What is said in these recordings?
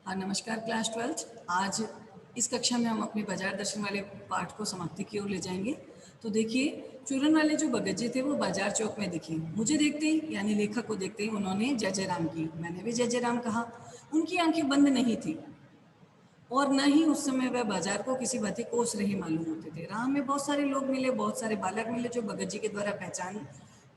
हाँ, नमस्कार class 12th। आज इस कक्षा में हम अपने बाजार दर्शन वाले पाठ को समाप्ति की ओर ले जाएंगे। तो देखिए, चूरन वाले जो भगत जी थे वो बाजार चौक में दिखे। मुझे देखते ही यानी लेखक को देखते ही उन्होंने जय जय राम की। मैंने भी जय जय राम कहा। उनकी आंखें बंद नहीं थी और न ही उस समय वह बाजार को किसी भांति कोस रहे मालूम होते थे। राह में बहुत सारे लोग मिले, बहुत सारे बालक मिले जो भगत जी के द्वारा पहचान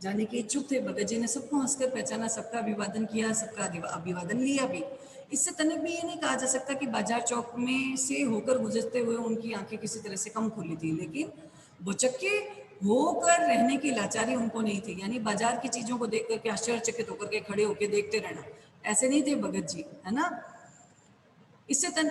जाने के इच्छुक थे। भगत जी ने सबको हंसकर पहचाना, सबका अभिवादन किया, सबका अभिवादन लिया भी। इससे तनिक भी ये नहीं कहा जा सकता कि बाजार चौक में से होकर गुजरते हुए उनकी आंखें किसी तरह से कम खुली थी, लेकिन बुचक्के होकर रहने की लाचारी उनको नहीं थी। यानी बाजार की चीजों को देख करके आश्चर्यचकित होकर के खड़े होकर देखते रहना, ऐसे नहीं थे भगत जी, है ना। इससे तन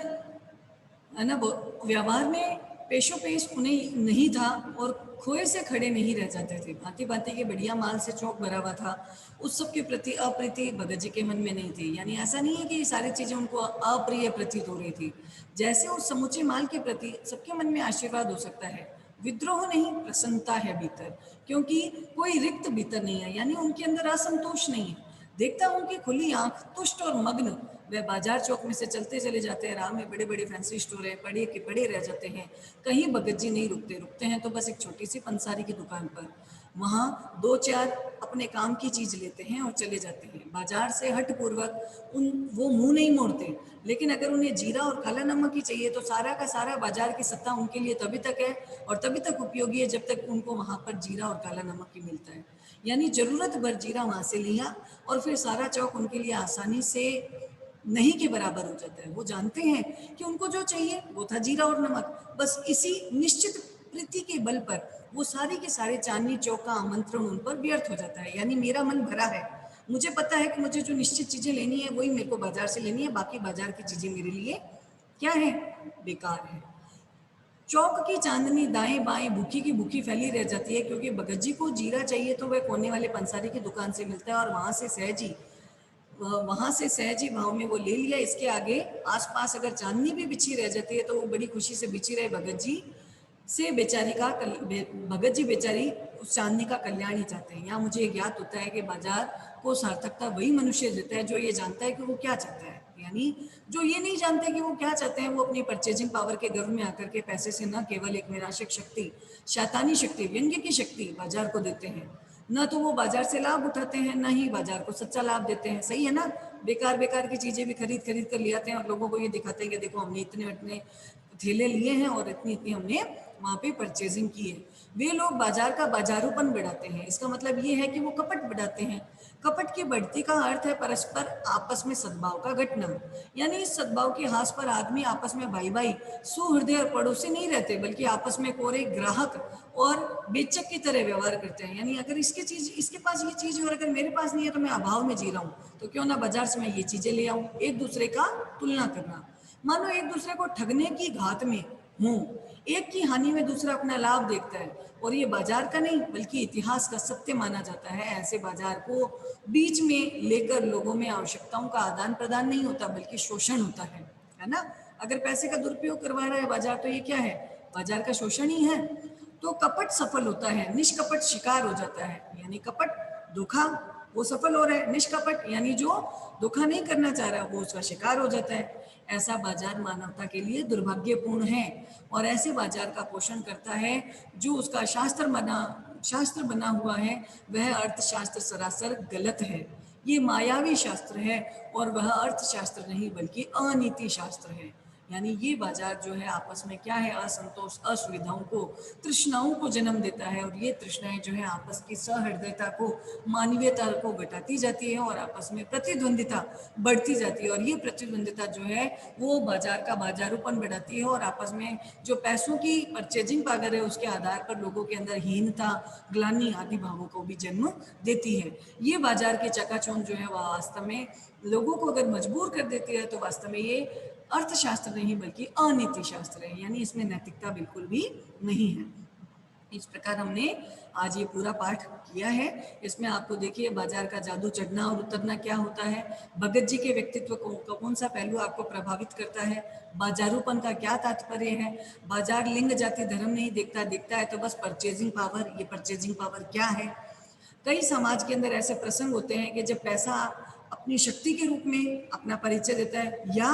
है ना, व्यवहार में पेशो पेश उन्हें नहीं था और खोए से खड़े नहीं रह जाते थे। भांति भांति के बढ़िया माल से चौक भरा हुआ था। उस सब के प्रति अप्रीति भगत जी के मन में नहीं थी। यानी ऐसा नहीं है कि ये सारी चीजें उनको अप्रिय प्रतीत हो रही थी। जैसे उस समूचे माल के प्रति सबके मन में आशीर्वाद हो सकता है, विद्रोह नहीं, प्रसन्नता है भीतर, क्योंकि कोई रिक्त भीतर नहीं है। यानी उनके अंदर असंतोष नहीं है। देखता हूं कि खुली आंख, तुष्ट और मग्न वह बाजार चौक में से चलते चले जाते हैं। राह में बड़े बड़े फैंसी स्टोर है, पड़े के पड़े रह जाते हैं। कहीं भगत जी नहीं रुकते, रुकते हैं तो बस एक छोटी सी पंसारी की दुकान पर। वहां दो चार अपने काम की चीज लेते हैं और चले जाते हैं। बाजार से हट पूर्वक वो मुंह नहीं मोड़ते। लेकिन अगर उन्हें जीरा और काला नमक ही चाहिए तो सारा का सारा बाजार की सत्ता उनके लिए तभी तक है और तभी तक उपयोगी है जब तक उनको वहां पर जीरा और काला नमक ही मिलता है। यानी जरूरत भर जीरा वहां से लिया और फिर सारा चौक उनके लिए आसानी से नहीं के बराबर हो जाता है। वो जानते हैं कि उनको जो चाहिए वो था जीरा और नमक। बस इसी निश्चित प्रीति के बल पर वो सारी के सारे चांदनी चौक का आमंत्रण उन पर व्यर्थ हो जाता है। यानी मेरा मन भरा है, मुझे पता है कि मुझे जो निश्चित चीजें लेनी है वही मेरे को बाजार से लेनी है, बाकी बाजार की चीजें मेरे लिए क्या है, बेकार है। चौक की चांदनी दाएं बाएं भूखी की भूखी फैली रह जाती है, क्योंकि भगत जी को जीरा चाहिए तो वह कोने वाले पंसारी की दुकान से मिलता है और वहां से सहजी भाव में वो ले लिया। इसके आगे आसपास अगर चांदनी भी बिछी रह जाती है तो वो बड़ी खुशी से बिछी रहे। भगत जी से भगत जी बेचारी उस चांदनी का कल्याण ही चाहते हैं। यहाँ मुझे एक याद होता है कि बाजार को सार्थकता वही मनुष्य देता है जो ये जानता है कि वो क्या चाहता है। यानी जो ये नहीं जानते कि वो क्या चाहते हैं, वो अपनी परचेजिंग पावर के गर्व में आकर के पैसे से न केवल एक निराशक शक्ति, शैतानी शक्ति, व्यंग्य की शक्ति बाजार को देते हैं। न तो वो बाजार से लाभ उठाते हैं, न ही बाजार को सच्चा लाभ देते हैं। सही है ना। बेकार बेकार की चीजें भी खरीद खरीद कर ले आते हैं और लोगों को ये दिखाते हैं कि देखो हमने इतने इतने थैले लिए हैं और इतनी इतनी हमने वहां पे परचेजिंग की है। वे लोग बाजार का बाजारूपन बढ़ाते हैं। इसका मतलब ये है कि वो कपट बढ़ाते हैं। कपट की बढ़ती का अर्थ है परस्पर आपस में सद्भाव का घटना। यानी इस सद्भाव के हास पर आदमी आपस में भाई भाई सुहृदय और पड़ोसी नहीं रहते, बल्कि आपस में कोरे ग्राहक और बेचक की तरह व्यवहार करते हैं। यानी अगर इसके पास ये चीज है और अगर मेरे पास नहीं है तो मैं अभाव में जी रहा हूँ, तो क्यों ना बाजार से मैं ये चीजें ले आऊं। एक दूसरे का तुलना करना, मानो एक दूसरे को ठगने की घात में हूं। एक की हानि में दूसरा अपना लाभ देखता है और ये बाजार का नहीं बल्कि इतिहास का सत्य माना जाता है। ऐसे बाजार को बीच में लेकर लोगों में आवश्यकताओं का आदान प्रदान नहीं होता बल्कि शोषण होता है ना। अगर पैसे का दुरुपयोग करवा रहा है बाजार तो ये क्या है, बाजार का शोषण ही है। तो कपट सफल होता है, निष्कपट शिकार हो जाता है। यानी कपट धोखा वो सफल हो रहा है, निष्कपट यानी जो धोखा नहीं करना चाह रहा वो उसका शिकार हो जाता है। ऐसा बाजार मानवता के लिए दुर्भाग्यपूर्ण है और ऐसे बाजार का पोषण करता है जो उसका शास्त्र बना हुआ है वह अर्थशास्त्र सरासर गलत है। ये मायावी शास्त्र है और वह अर्थशास्त्र नहीं बल्कि अनीति शास्त्र है। यानी ये बाजार जो है आपस में क्या है, असंतोष, असुविधाओं को, तृष्णाओं को जन्म देता है और ये तृष्णाएं जो है आपस की सहृदयता को, मानवीयता को घटाती जाती है और आपस में प्रतिद्वंदिता बढ़ती जाती है। और ये प्रतिद्वंदिता जो है वो बाजार का बाजारूपन बढ़ाती है और आपस में जो पैसों की परचेजिंग पावर है उसके आधार पर लोगों के अंदर हीनता, ग्लानि आदि भावों को भी जन्म देती है। ये बाजार की चकाचौंध जो है वह वास्तव में लोगों को अगर मजबूर कर देती है तो वास्तव में ये अर्थशास्त्र नहीं बल्कि अनीति शास्त्र है। यानी इसमें नैतिकता बिल्कुल भी नहीं है। इस प्रकार हमने आज ये पूरा पाठ किया है। इसमें आपको देखिए बाजार का जादू, चढ़ना और उतरना क्या होता है, भगत जी के व्यक्तित्व को कौन सा पहलू आपको प्रभावित करता है, बाजारूपन का क्या तात्पर्य है, बाजार लिंग जाति धर्म नहीं देखता, देखता है तो बस परचेजिंग पावर। ये परचेजिंग पावर क्या है। कई समाज के अंदर ऐसे प्रसंग होते हैं कि जब पैसा अपनी शक्ति के रूप में अपना परिचय देता है, या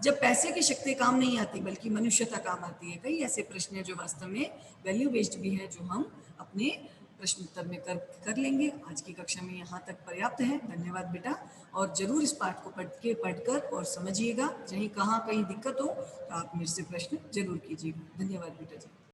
जब पैसे की शक्ति काम नहीं आती बल्कि मनुष्यता काम आती है। कई ऐसे प्रश्न हैं जो वास्तव में वैल्यू बेस्ड भी है, जो हम अपने प्रश्न उत्तर में कर लेंगे। आज की कक्षा में यहाँ तक पर्याप्त है। धन्यवाद बेटा, और जरूर इस पाठ को पढ़कर और समझिएगा। कहीं दिक्कत हो तो आप मेरे से प्रश्न जरूर कीजिएगा। धन्यवाद बेटा जी।